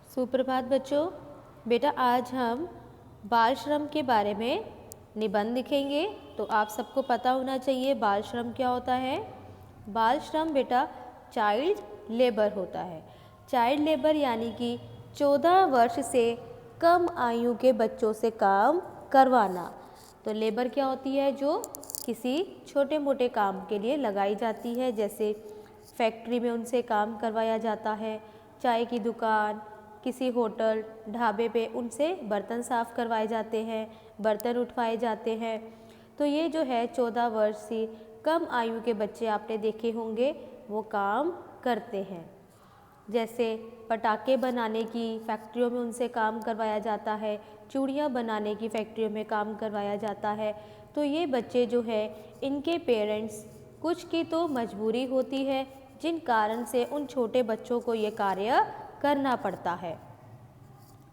सुप्रभात बच्चों। बेटा आज हम बाल श्रम के बारे में निबंध लिखेंगे। तो आप सबको पता होना चाहिए बाल श्रम क्या होता है। बाल श्रम बेटा चाइल्ड लेबर होता है। चाइल्ड लेबर यानी कि 14 वर्ष से कम आयु के बच्चों से काम करवाना। तो लेबर क्या होती है? जो किसी छोटे मोटे काम के लिए लगाई जाती है, जैसे फैक्ट्री में उनसे काम करवाया जाता है, चाय की दुकान, किसी होटल ढाबे पे उनसे बर्तन साफ़ करवाए जाते हैं, बर्तन उठवाए जाते हैं। तो ये जो है 14 वर्ष से कम आयु के बच्चे आपने देखे होंगे वो काम करते हैं। जैसे पटाखे बनाने की फैक्ट्रियों में उनसे काम करवाया जाता है, चूड़ियाँ बनाने की फैक्ट्रियों में काम करवाया जाता है। तो ये बच्चे जो है इनके पेरेंट्स कुछ की तो मजबूरी होती है जिन कारण से उन छोटे बच्चों को ये कार्य करना पड़ता है,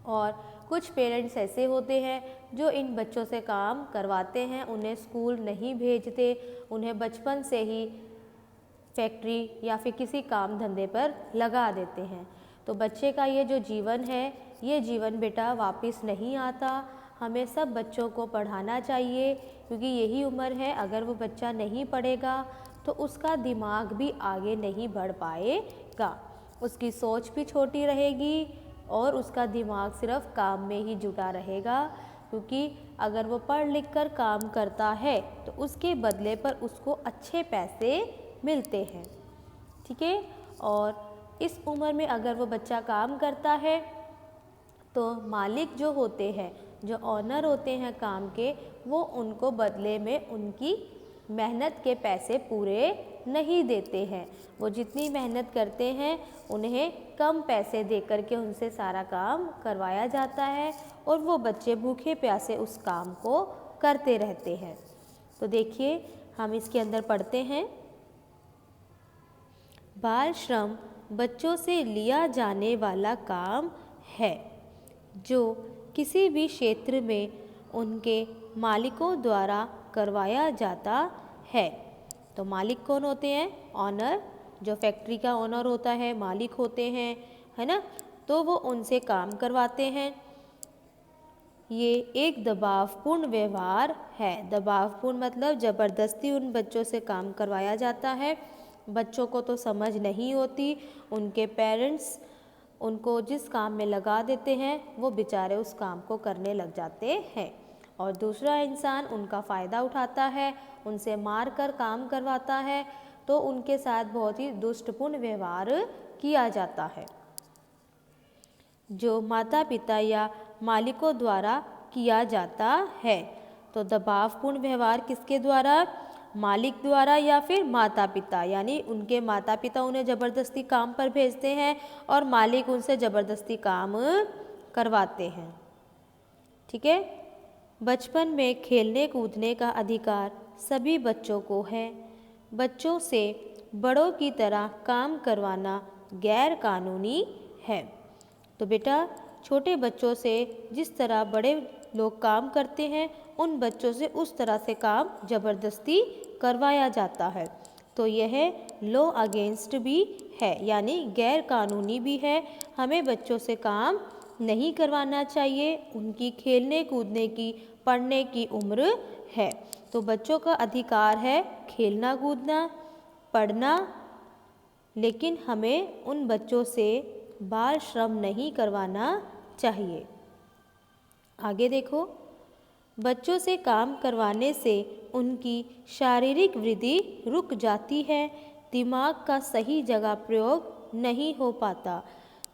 और कुछ पेरेंट्स ऐसे होते हैं जो इन बच्चों से काम करवाते हैं, उन्हें स्कूल नहीं भेजते, उन्हें बचपन से ही फैक्ट्री या फिर किसी काम धंधे पर लगा देते हैं। तो बच्चे का ये जो जीवन है ये जीवन बेटा वापस नहीं आता। हमें सब बच्चों को पढ़ाना चाहिए, क्योंकि यही उम्र है, अगर वो बच्चा नहीं पढ़ेगा तो उसका दिमाग भी आगे नहीं बढ़ पाएगा, उसकी सोच भी छोटी रहेगी और उसका दिमाग सिर्फ काम में ही जुटा रहेगा। क्योंकि अगर वो पढ़ लिख कर काम करता है तो उसके बदले पर उसको अच्छे पैसे मिलते हैं, ठीक है। और इस उम्र में अगर वो बच्चा काम करता है तो मालिक जो होते हैं, जो ऑनर होते हैं काम के, वो उनको बदले में उनकी मेहनत के पैसे पूरे नहीं देते हैं। वो जितनी मेहनत करते हैं उन्हें कम पैसे दे कर के उनसे सारा काम करवाया जाता है और वो बच्चे भूखे प्यासे उस काम को करते रहते हैं। तो देखिए हम इसके अंदर पढ़ते हैं। बाल श्रम बच्चों से लिया जाने वाला काम है जो किसी भी क्षेत्र में उनके मालिकों द्वारा करवाया जाता है। तो मालिक कौन होते हैं? ऑनर। जो फैक्ट्री का ऑनर होता है मालिक होते हैं, है ना। तो वो उनसे काम करवाते हैं। ये एक दबावपूर्ण व्यवहार है। दबावपूर्ण मतलब ज़बरदस्ती उन बच्चों से काम करवाया जाता है। बच्चों को तो समझ नहीं होती, उनके पेरेंट्स उनको जिस काम में लगा देते हैं वो बेचारे उस काम को करने लग जाते हैं, और दूसरा इंसान उनका फ़ायदा उठाता है, उनसे मार कर काम करवाता है। तो उनके साथ बहुत ही दुष्टपूर्ण व्यवहार किया जाता है, जो माता पिता या मालिकों द्वारा किया जाता है। तो दबावपूर्ण व्यवहार किसके द्वारा? मालिक द्वारा या फिर माता पिता, यानी उनके माता पिता उन्हें ज़बरदस्ती काम पर भेजते हैं और मालिक उनसे ज़बरदस्ती काम करवाते हैं, ठीक है। बचपन में खेलने कूदने का अधिकार सभी बच्चों को है। बच्चों से बड़ों की तरह काम करवाना गैर कानूनी है। तो बेटा छोटे बच्चों से जिस तरह बड़े लोग काम करते हैं उन बच्चों से उस तरह से काम ज़बरदस्ती करवाया जाता है। तो यह लॉ अगेंस्ट भी है, यानी गैर कानूनी भी है। हमें बच्चों से काम नहीं करवाना चाहिए, उनकी खेलने कूदने की, पढ़ने की उम्र है। तो बच्चों का अधिकार है खेलना कूदना, पढ़ना, लेकिन हमें उन बच्चों से बाल श्रम नहीं करवाना चाहिए। आगे देखो, बच्चों से काम करवाने से उनकी शारीरिक वृद्धि रुक जाती है, दिमाग का सही जगह प्रयोग नहीं हो पाता।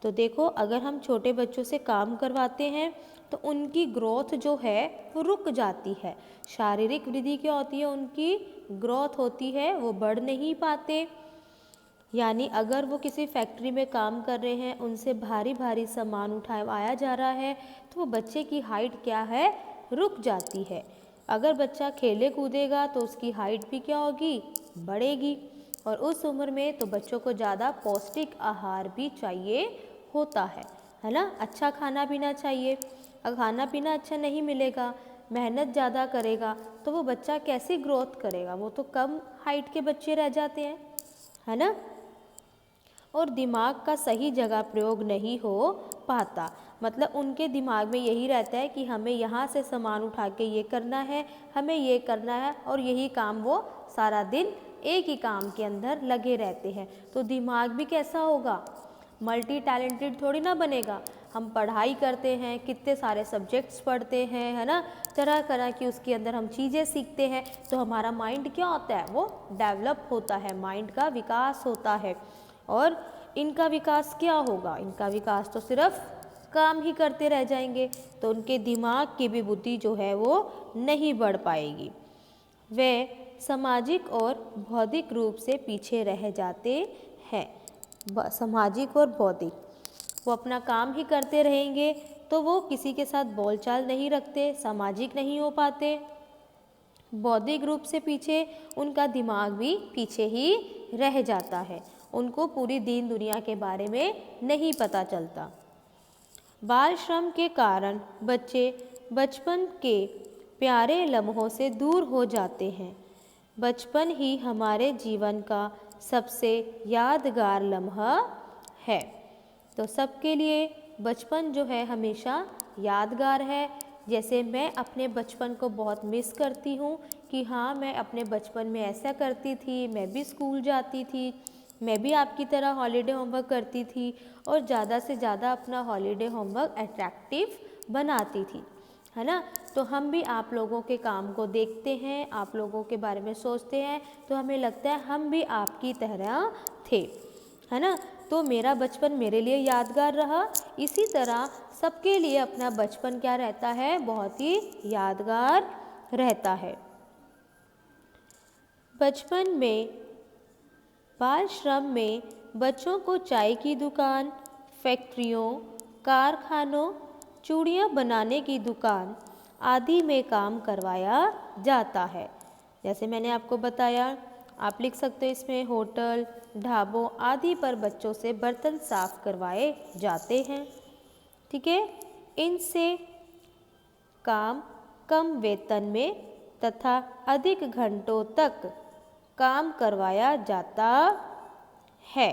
तो देखो अगर हम छोटे बच्चों से काम करवाते हैं तो उनकी ग्रोथ जो है वो रुक जाती है। शारीरिक वृद्धि क्या होती है? उनकी ग्रोथ होती है, वो बढ़ नहीं पाते। यानी अगर वो किसी फैक्ट्री में काम कर रहे हैं, उनसे भारी भारी सामान उठाया जा रहा है, तो वो बच्चे की हाइट क्या है? रुक जाती है। अगर बच्चा खेले कूदेगा तो उसकी हाइट भी क्या होगी? बढ़ेगी। और उस उम्र में तो बच्चों को ज़्यादा पौष्टिक आहार भी चाहिए होता है ना। अच्छा खाना पीना चाहिए। अगर खाना पीना अच्छा नहीं मिलेगा, मेहनत ज़्यादा करेगा, तो वो बच्चा कैसी ग्रोथ करेगा? वो तो कम हाइट के बच्चे रह जाते हैं, है ना। और दिमाग का सही जगह प्रयोग नहीं हो पाता। मतलब उनके दिमाग में यही रहता है कि हमें यहाँ से सामान उठा के ये करना है, हमें ये करना है, और यही काम वो सारा दिन एक ही काम के अंदर लगे रहते हैं। तो दिमाग भी कैसा होगा, मल्टी टैलेंटेड थोड़ी ना बनेगा। हम पढ़ाई करते हैं, कितने सारे सब्जेक्ट्स पढ़ते हैं, है ना, तरह तरह की उसके अंदर हम चीज़ें सीखते हैं, तो हमारा माइंड क्या होता है, वो डेवलप होता है, माइंड का विकास होता है। और इनका विकास क्या होगा, इनका विकास तो सिर्फ काम ही करते रह जाएंगे, तो उनके दिमाग की भी बुद्धि जो है वो नहीं बढ़ पाएगी। वे सामाजिक और बौद्धिक रूप से पीछे रह जाते हैं। सामाजिक और बौद्धिक, वो अपना काम ही करते रहेंगे तो वो किसी के साथ बोलचाल नहीं रखते, सामाजिक नहीं हो पाते। बौद्धिक रूप से पीछे, उनका दिमाग भी पीछे ही रह जाता है, उनको पूरी दीन दुनिया के बारे में नहीं पता चलता। बाल श्रम के कारण बच्चे बचपन के प्यारे लम्हों से दूर हो जाते हैं। बचपन ही हमारे जीवन का सबसे यादगार लम्हा है। तो सबके लिए बचपन जो है हमेशा यादगार है। जैसे मैं अपने बचपन को बहुत मिस करती हूँ कि हाँ, मैं अपने बचपन में ऐसा करती थी, मैं भी स्कूल जाती थी, मैं भी आपकी तरह हॉलीडे होमवर्क करती थी और ज़्यादा से ज़्यादा अपना हॉलीडे होमवर्क अट्रैक्टिव बनाती थी, है ना। तो हम भी आप लोगों के काम को देखते हैं, आप लोगों के बारे में सोचते हैं, तो हमें लगता है हम भी आपकी तरह थे, है ना। तो मेरा बचपन मेरे लिए यादगार रहा। इसी तरह सबके लिए अपना बचपन क्या रहता है, बहुत ही यादगार रहता है। बचपन में बाल श्रम में बच्चों को चाय की दुकान, फैक्ट्रियों, कारखानों, चूड़ियाँ बनाने की दुकान आदि में काम करवाया जाता है। जैसे मैंने आपको बताया, आप लिख सकते हो इसमें होटल, ढाबों आदि पर बच्चों से बर्तन साफ करवाए जाते हैं। ठीक है, इनसे काम कम वेतन में तथा अधिक घंटों तक काम करवाया जाता है।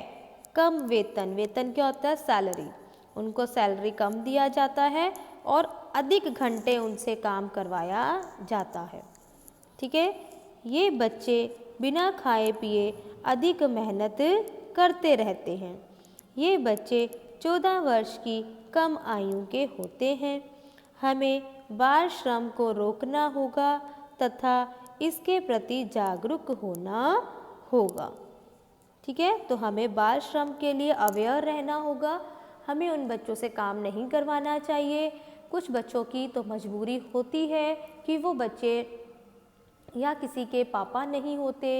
कम वेतन, वेतन क्या होता है, सैलरी, उनको सैलरी कम दिया जाता है और अधिक घंटे उनसे काम करवाया जाता है। ठीक है, ये बच्चे बिना खाए पिए अधिक मेहनत करते रहते हैं। ये बच्चे 14 वर्ष की कम आयु के होते हैं। हमें बाल श्रम को रोकना होगा तथा इसके प्रति जागरूक होना होगा। ठीक है, तो हमें बाल श्रम के लिए अवेयर रहना होगा। हमें उन बच्चों से काम नहीं करवाना चाहिए। कुछ बच्चों की तो मजबूरी होती है कि वो बच्चे या किसी के पापा नहीं होते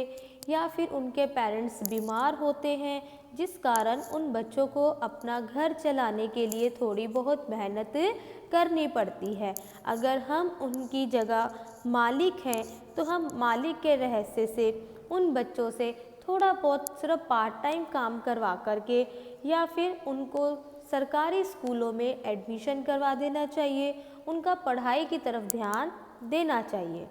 या फिर उनके पेरेंट्स बीमार होते हैं, जिस कारण उन बच्चों को अपना घर चलाने के लिए थोड़ी बहुत मेहनत करनी पड़ती है। अगर हम उनकी जगह मालिक हैं तो हम मालिक के रहस्य से उन बच्चों से थोड़ा बहुत सिर्फ पार्ट टाइम काम करवा करके या फिर उनको सरकारी स्कूलों में एडमिशन करवा देना चाहिए, उनका पढ़ाई की तरफ ध्यान देना चाहिए।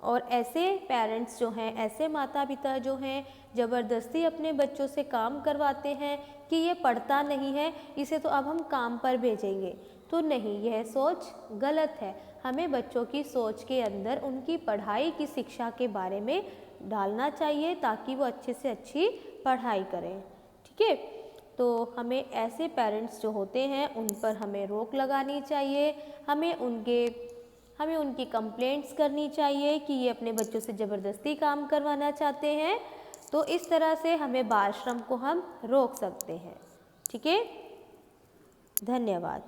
और ऐसे पेरेंट्स जो हैं, ऐसे माता पिता जो हैं, ज़बरदस्ती अपने बच्चों से काम करवाते हैं कि ये पढ़ता नहीं है, इसे तो अब हम काम पर भेजेंगे, तो नहीं, यह सोच गलत है। हमें बच्चों की सोच के अंदर उनकी पढ़ाई की शिक्षा के बारे में डालना चाहिए ताकि वो अच्छे से अच्छी पढ़ाई करें। ठीक है, तो हमें ऐसे पेरेंट्स जो होते हैं उन पर हमें रोक लगानी चाहिए। हमें उनकी कंप्लेंट्स करनी चाहिए कि ये अपने बच्चों से ज़बरदस्ती काम करवाना चाहते हैं। तो इस तरह से हमें बाल श्रम को हम रोक सकते हैं। ठीक है, धन्यवाद।